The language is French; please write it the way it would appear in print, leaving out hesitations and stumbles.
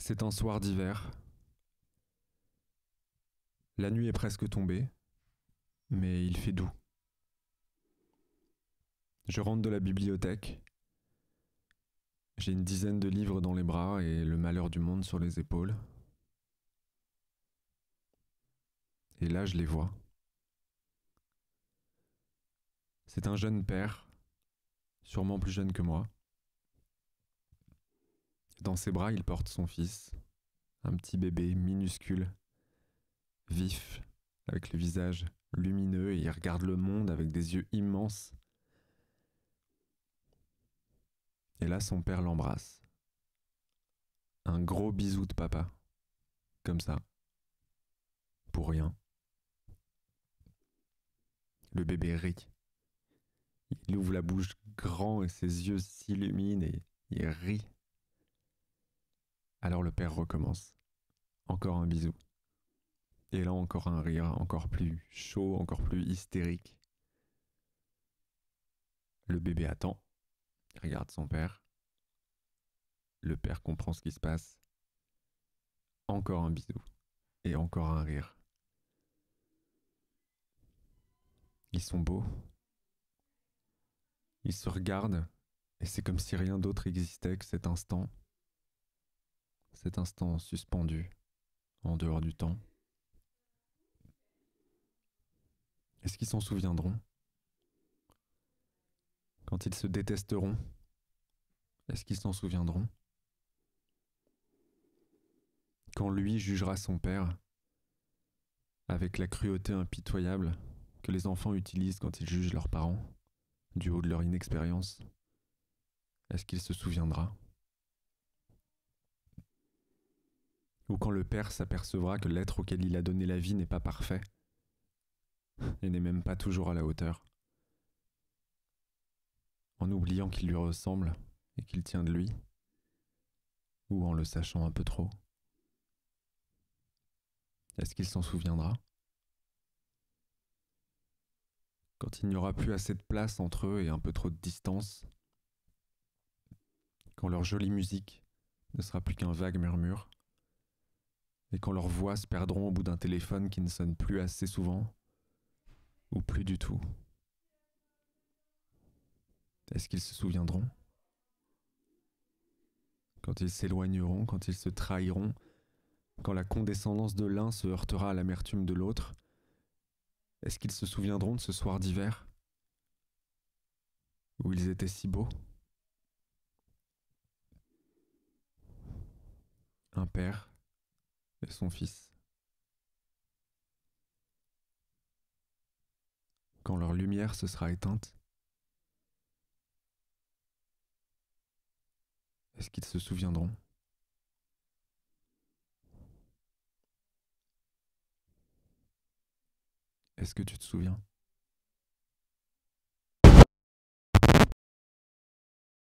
C'est un soir d'hiver. La nuit est presque tombée, mais il fait doux. Je rentre de la bibliothèque. J'ai une dizaine de livres dans les bras et le malheur du monde sur les épaules. Et là, je les vois. C'est un jeune père, sûrement plus jeune que moi. Dans ses bras, il porte son fils, un petit bébé minuscule, vif, avec le visage lumineux, et il regarde le monde avec des yeux immenses. Et là, son père l'embrasse. Un gros bisou de papa, comme ça, pour rien. Le bébé rit. Il ouvre la bouche grand et ses yeux s'illuminent et il rit. Alors le père recommence. Encore un bisou. Et là encore un rire, encore plus chaud, encore plus hystérique. Le bébé attend, il regarde son père. Le père comprend ce qui se passe. Encore un bisou. Et encore un rire. Ils sont beaux. Ils se regardent et c'est comme si rien d'autre existait que cet instant. Cet instant suspendu, en dehors du temps. Est-ce qu'ils s'en souviendront? Quand ils se détesteront, est-ce qu'ils s'en souviendront? Quand lui jugera son père, avec la cruauté impitoyable que les enfants utilisent quand ils jugent leurs parents, du haut de leur inexpérience, est-ce qu'il se souviendra? Ou quand le père s'apercevra que l'être auquel il a donné la vie n'est pas parfait, et n'est même pas toujours à la hauteur, en oubliant qu'il lui ressemble et qu'il tient de lui, ou en le sachant un peu trop. Est-ce qu'il s'en souviendra? Quand il n'y aura plus assez de place entre eux et un peu trop de distance, quand leur jolie musique ne sera plus qu'un vague murmure, et quand leurs voix se perdront au bout d'un téléphone qui ne sonne plus assez souvent, ou plus du tout. Est-ce qu'ils se souviendront? Quand ils s'éloigneront, quand ils se trahiront, quand la condescendance de l'un se heurtera à l'amertume de l'autre, est-ce qu'ils se souviendront de ce soir d'hiver où ils étaient si beaux? Un père et son fils. Quand leur lumière se sera éteinte, est-ce qu'ils se souviendront? Est-ce que tu te souviens?